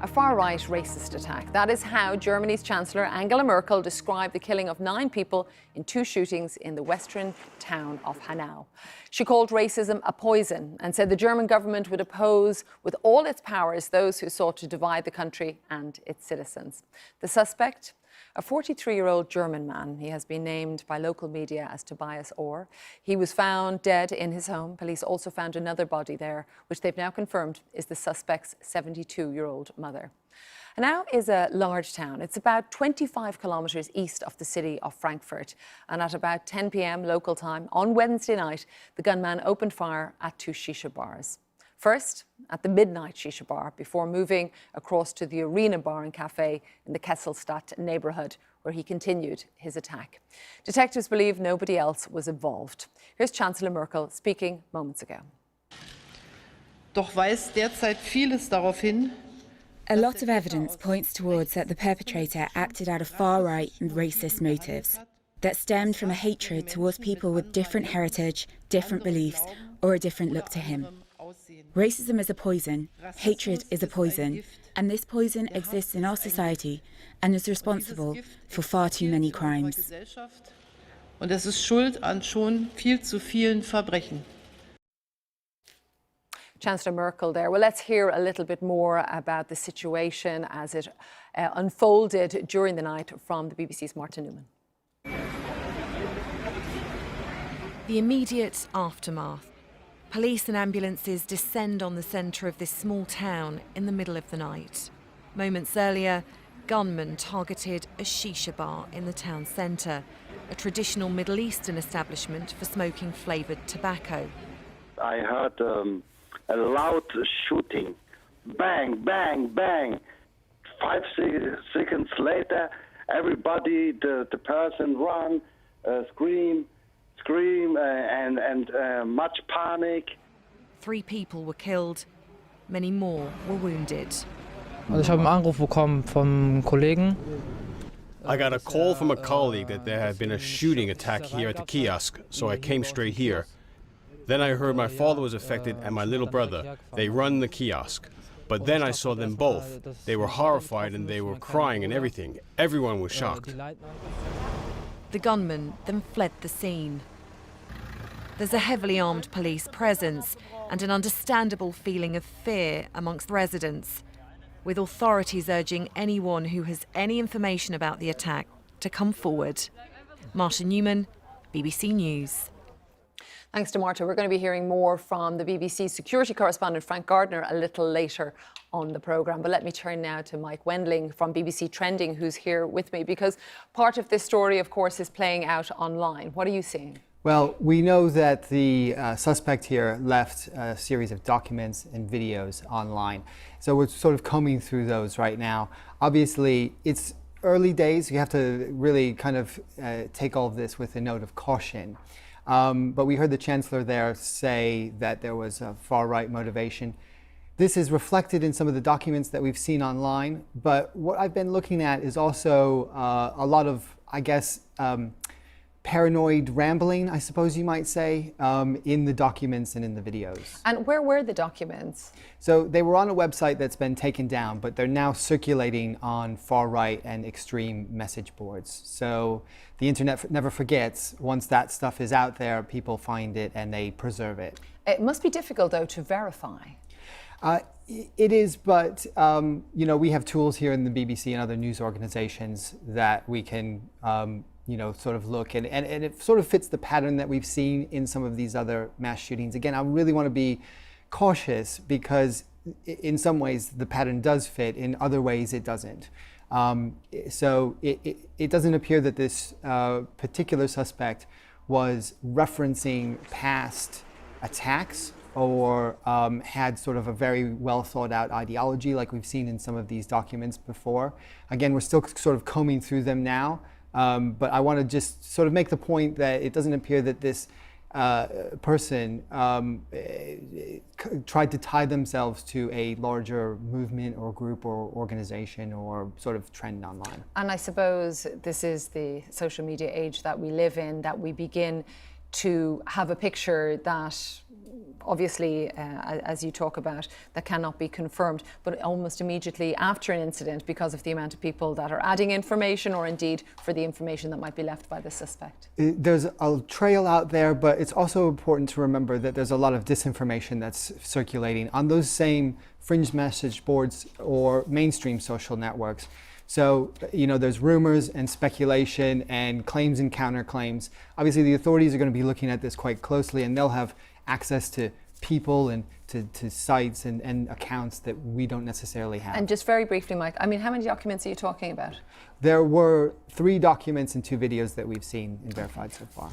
A far-right racist attack. That is how Germany's Chancellor Angela Merkel described the killing of 9 people in 2 shootings in the western town of Hanau. She called racism a poison and said the German government would oppose with all its powers those who sought to divide the country and its citizens. The suspect? A 43-year-old German man. He has been named by local media as Tobias Orr. He was found dead in his home. Police also found another body there, which they've now confirmed is the suspect's 72-year-old mother. Hanau is a large town. It's about 25 kilometres east of the city of Frankfurt. And at about 10 p.m. local time on Wednesday night, the gunman opened fire at 2 shisha bars. First, at the Midnight Shisha Bar, before moving across to the Arena Bar and Cafe in the Kesselstadt neighbourhood, where he continued his attack. Detectives believe nobody else was involved. Here's Chancellor Merkel speaking moments ago. Doch weist derzeit vieles darauf hin. A lot of evidence points towards that the perpetrator acted out of far-right and racist motives that stemmed from a hatred towards people with different heritage, different beliefs, or a different look to him. Racism is a poison, hatred is a poison, and this poison exists in our society and is responsible for far too many crimes. Und es ist schuld an schon viel zu vielen Verbrechen. Chancellor Merkel there. Well, let's hear a little bit more about the situation as it unfolded during the night from the BBC's Martin Newman. The immediate aftermath. Police and ambulances descend on the centre of this small town in the middle of the night. Moments earlier, gunmen targeted a shisha bar in the town centre, a traditional Middle Eastern establishment for smoking flavoured tobacco. I heard a loud shooting. Bang, bang, bang. 5 seconds later, everybody, the person run, scream, and much panic. 3 people were killed, many more were wounded. Ich habe einen Anruf bekommen vom Kollegen. I got a call from a colleague that there had been a shooting attack here at the kiosk, so I came straight here. Then I heard my father was affected and my little brother. They run the kiosk. But then I saw them both. They were horrified and they were crying and everything. Everyone was shocked. The gunmen then fled the scene. There's a heavily armed police presence and an understandable feeling of fear amongst residents, with authorities urging anyone who has any information about the attack to come forward. Martin Newman, BBC News. Thanks to Marta. We're going to be hearing more from the BBC security correspondent Frank Gardner a little later on the programme. But let me turn now to Mike Wendling from BBC Trending, who's here with me, because part of this story, of course, is playing out online. What are you seeing? Well, we know that the suspect here left a series of documents and videos online. So we're sort of combing through those right now. Obviously, it's early days. You have to really kind of take all of this with a note of caution. But we heard the Chancellor there say that there was a far-right motivation. This is reflected in some of the documents that we've seen online, but what I've been looking at is also a lot of, I guess, paranoid rambling, I suppose you might say, in the documents and in the videos. And where were the documents? So they were on a website that's been taken down, but they're now circulating on far-right and extreme message boards. So the internet never forgets. Once that stuff is out there, people find it and they preserve it. It must be difficult, though, to verify. It is, but you know, we have tools here in the BBC and other news organizations that we can you know, sort of look, and it sort of fits the pattern that we've seen in some of these other mass shootings. Again, I really want to be cautious because in some ways the pattern does fit, in other ways it doesn't. So it doesn't appear that this particular suspect was referencing past attacks or had sort of a very well thought out ideology like we've seen in some of these documents before. Again, we're still sort of combing through them now. But I want to just sort of make the point that it doesn't appear that this person tried to tie themselves to a larger movement or group or organization or sort of trend online. And I suppose this is the social media age that we live in, that we begin to have a picture that obviously, as you talk about, that cannot be confirmed, but almost immediately after an incident because of the amount of people that are adding information, or indeed for the information that might be left by the suspect. There's a trail out there, but it's also important to remember that there's a lot of disinformation that's circulating on those same fringe message boards or mainstream social networks. So, there's rumors and speculation and claims and counterclaims. Obviously, the authorities are going to be looking at this quite closely, and they'll have access to people and to sites and accounts that we don't necessarily have. And just very briefly, Mike, how many documents are you talking about? There were 3 documents and 2 videos that we've seen and verified so far.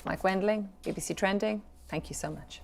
Mike Wendling, BBC Trending, thank you so much.